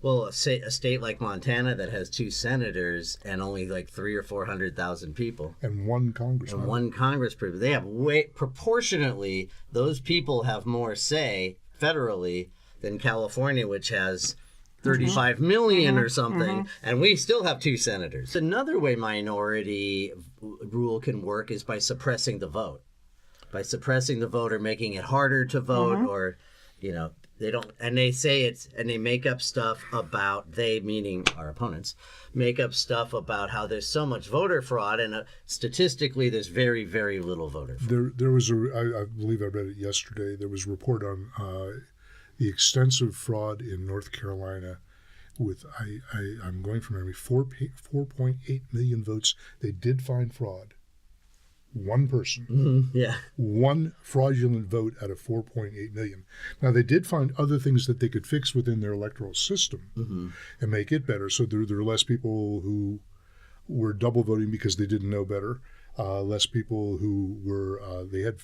Well, a state like Montana that has 2 senators and only like 300,000 or 400,000 people. And one congressman. And one congressperson. They have proportionately, those people have more say federally than California, which has 35 million or something, and we still have 2 senators. Another way minority rule can work is by suppressing the vote. By suppressing the vote or making it harder to vote, or, they don't, and they say and they make up stuff about, meaning our opponents, make up stuff about how there's so much voter fraud, and statistically there's very, very little voter fraud. There was I believe I read it yesterday, there was a report on the extensive fraud in North Carolina with, I'm going from memory, 4.8 million votes. They did find fraud. One person. Yeah. One fraudulent vote out of 4.8 million. Now, they did find other things that they could fix within their electoral system and make it better. So there are less people who were double voting because they didn't know better, less people who were, they had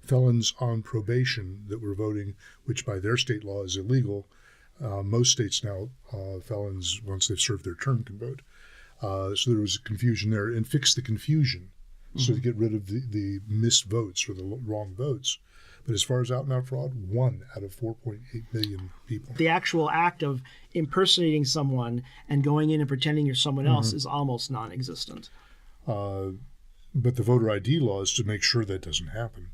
felons on probation that were voting, which by their state law is illegal. Most states now, felons, once they've served their term, can vote. So there was confusion there, and fix the confusion. So to get rid of the missed votes or the wrong votes. But as far as out-and-out fraud, 1 out of 4.8 million people. The actual act of impersonating someone and going in and pretending you're someone else is almost non-existent. But the voter ID laws, to make sure that doesn't happen,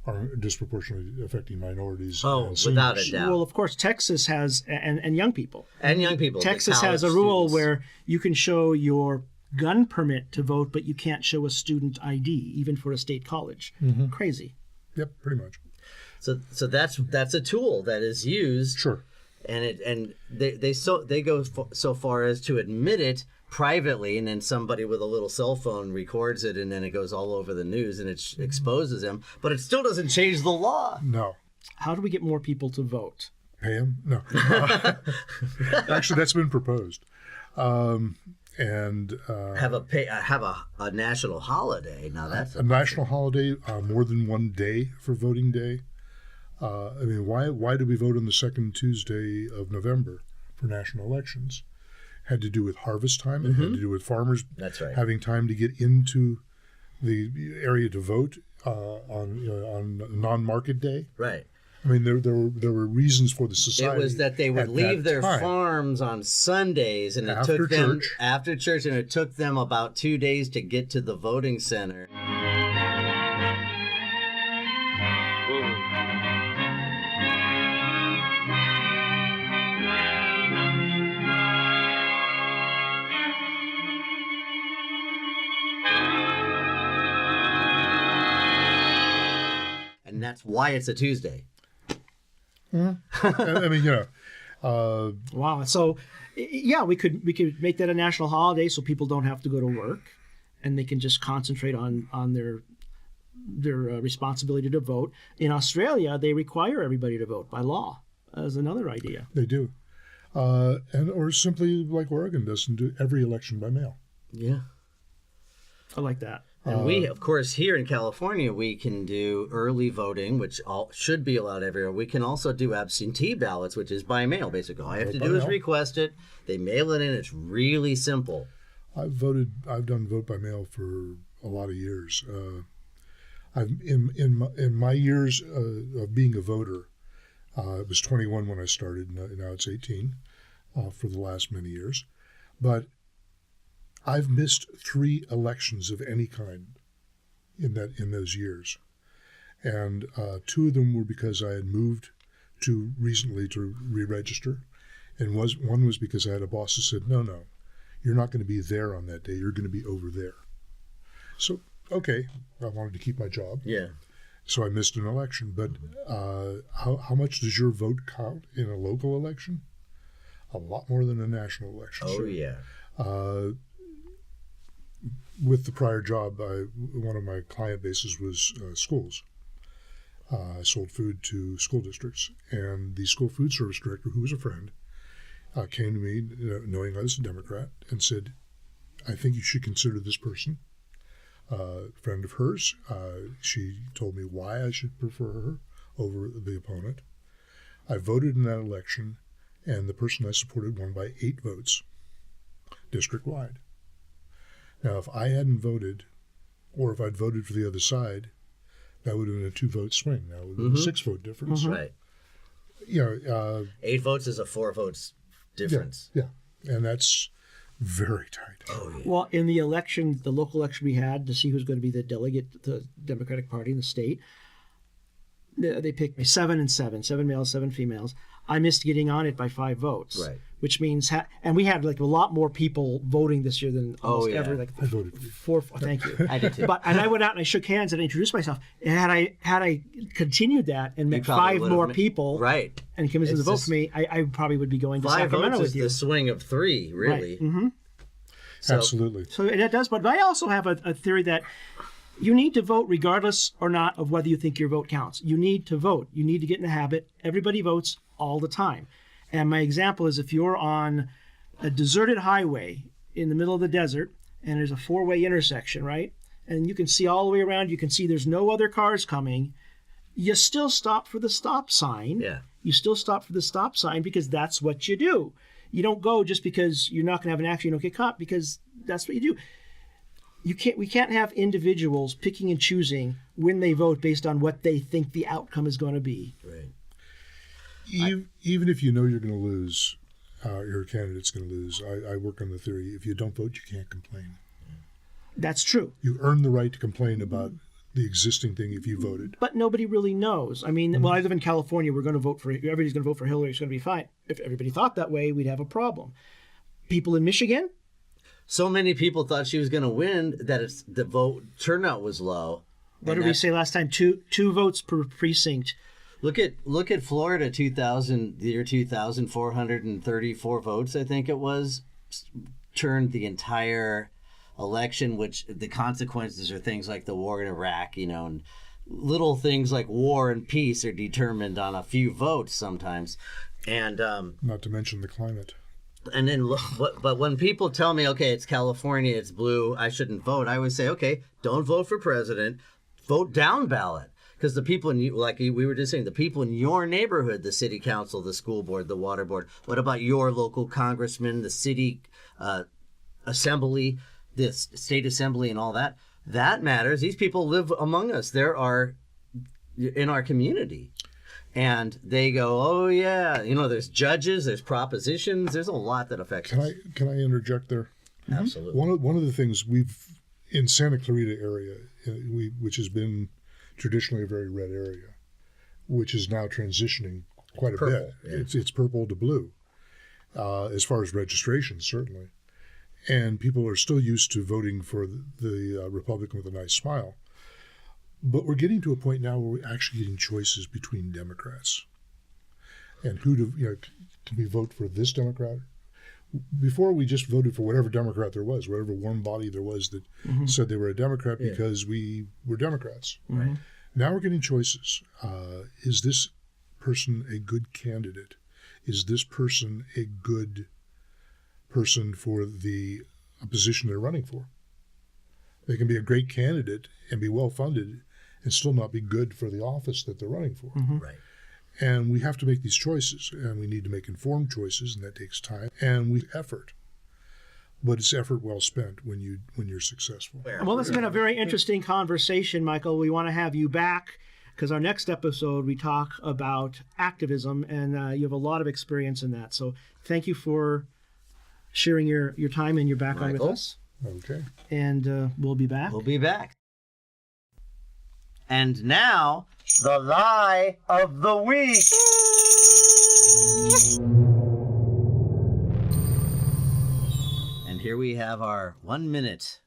are disproportionately affecting minorities. Oh, and without a seniors. doubt. Well, of course, Texas has, and young people. And young people. Texas has a rule where you can show your gun permit to vote, but you can't show a student ID, even for a state college. Crazy. Yep, pretty much. So that's a tool that is used. Sure. And they go so far as to admit it privately, and then somebody with a little cell phone records it, and then it goes all over the news, and it exposes them. But it still doesn't change the law. No. How do we get more people to vote? Pay them? No. Actually, that's been proposed. And have a national holiday. Now that's a national holiday, more than one day for voting day. I mean, why do we vote on the second Tuesday of November for national elections? Had to do with harvest time. It had to do with farmers having time to get into the area to vote on non-market day. Right. I mean, there were reasons for the society. It was that they would leave their farms on Sundays, and it took them after church, and it took them about 2 days to get to the voting center. And that's why it's a Tuesday. I mean, Wow. So, yeah, we could make that a national holiday so people don't have to go to work, and they can just concentrate on their responsibility to vote. In Australia, they require everybody to vote by law. As another idea. They do, or simply like Oregon does, and do every election by mail. Yeah. I like that. And we, of course, here in California, we can do early voting, which should be allowed everywhere. We can also do absentee ballots, which is by mail, basically. All I have to do is request it. They mail it in. It's really simple. I've done vote by mail for a lot of years. In my years of being a voter, it was 21 when I started. Now it's 18 for the last many years. But I've missed 3 elections of any kind in those years, and 2 of them were because I had moved recently to re-register, and one was because I had a boss who said, "No, you're not going to be there on that day. You're going to be over there." So okay, I wanted to keep my job. Yeah. So I missed an election, but how much does your vote count in a local election? A lot more than a national election. Oh, yeah. With the prior job, one of my client bases was schools. I sold food to school districts, and the school food service director, who was a friend, came to me, knowing I was a Democrat, and said, "I think you should consider this person." Friend of hers, she told me why I should prefer her over the opponent. I voted in that election, and the person I supported won by 8 votes, district-wide. Now, if I hadn't voted, or if I'd voted for the other side, that would have been a 2-vote swing. Now it would have been a 6-vote difference. Right. 8 votes is a 4 votes difference. Yeah, and that's very tight. Oh, yeah. Well, in the election, the local election we had to see who's going to be the delegate to the Democratic Party in the state, they picked 7 and 7 males, 7 females. I missed getting on it by 5 votes. Right. Which means, and we had like a lot more people voting this year than almost ever. Like I voted for 4. Thank you. I did too. And I went out and I shook hands and I introduced myself. And had I continued that and met 5 more people, right, and convinced them to vote for me, I probably would be going to 5 Sacramento votes with is you. the swing of 3, really. Right. Mm-hmm. Absolutely. So it does. But I also have a theory that you need to vote regardless or not of whether you think your vote counts. You need to vote. You need to get in the habit. Everybody votes all the time. And my example is if you're on a deserted highway in the middle of the desert and there's a 4-way intersection, right? And you can see all the way around. You can see there's no other cars coming. You still stop for the stop sign. Yeah. You still stop for the stop sign because that's what you do. You don't go just because you're not going to have an accident, you don't get caught, because that's what you do. We can't have individuals picking and choosing when they vote based on what they think the outcome is going to be. Right. Even if you know you're going to lose, your candidate's going to lose, I work on the theory, if you don't vote, you can't complain. That's true. You earn the right to complain about the existing thing if you voted. But nobody really knows. I mean, well, I live in California. Everybody's going to vote for Hillary. It's going to be fine. If everybody thought that way, we'd have a problem. People in Michigan? So many people thought she was going to win that the vote turnout was low. What did we say last time? Two votes per precinct. Look at Florida, the year 2000, 434 votes, I think it was, turned the entire election, which the consequences are things like the war in Iraq, and little things like war and peace are determined on a few votes sometimes. And not to mention the climate. And then, but when people tell me, okay, it's California, it's blue, I shouldn't vote, I always say, okay, don't vote for president, vote down ballot. Because the people like we were just saying, the people in your neighborhood, the city council, the school board, the water board, what about your local congressman, the city assembly, the state assembly and all that? That matters. These people live among us. There are in our community. And they go, oh, yeah, there's judges, there's propositions, there's a lot that affects us. Can I interject there? Absolutely. One of the things in Santa Clarita area, which has been traditionally a very red area, which is now transitioning quite a bit. Yeah. It's purple to blue, as far as registration, certainly. And people are still used to voting for the Republican with a nice smile. But we're getting to a point now where we're actually getting choices between Democrats. And can we vote for this Democrat? Before, we just voted for whatever Democrat there was, whatever warm body there was that said they were a Democrat because we were Democrats. Right. Now we're getting choices. Is this person a good candidate? Is this person a good person for the position they're running for? They can be a great candidate and be well funded and still not be good for the office that they're running for. Right. And we have to make these choices, and we need to make informed choices, and that takes time and effort. But it's effort well spent when you're successful. Well, it's been a very interesting conversation, Michael. We want to have you back because our next episode we talk about activism, and you have a lot of experience in that. So thank you for sharing your time and your background with us. Okay. And we'll be back. We'll be back. And now, the lie of the week. And here we have our 1 minute.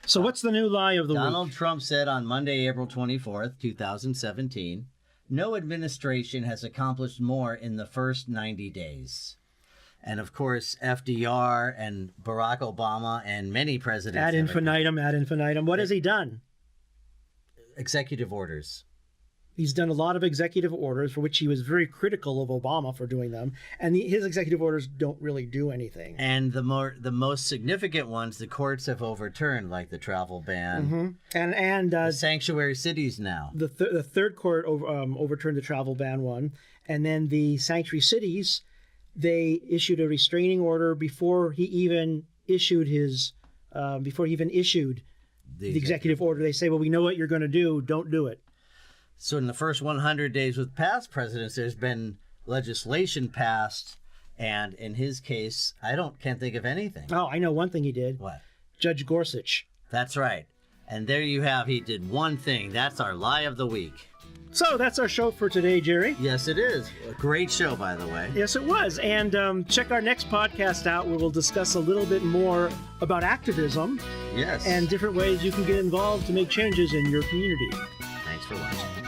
So what's the new lie of the Donald week? Trump said on Monday, April 24th, 2017, no administration has accomplished more in the first 90 days. And of course, FDR and Barack Obama and many presidents. Ad infinitum. What has he done? Executive orders. He's done a lot of executive orders for which he was very critical of Obama for doing them. And his executive orders don't really do anything. And the most significant ones, the courts have overturned, like the travel ban. And the sanctuary cities now. The third court overturned the travel ban one. And then the sanctuary cities, they issued a restraining order before he even issued the executive order. They say, well, we know what you're going to do. Don't do it. So in the first 100 days with past presidents, there's been legislation passed. And in his case, can't think of anything. Oh, I know one thing he did. What? Judge Gorsuch. That's right. And there you have, he did one thing. That's our lie of the week. So that's our show for today, Jerry. Yes, it is. A great show, by the way. Yes, it was. And check our next podcast out where we'll discuss a little bit more about activism. Yes. And different ways you can get involved to make changes in your community. Thanks for watching.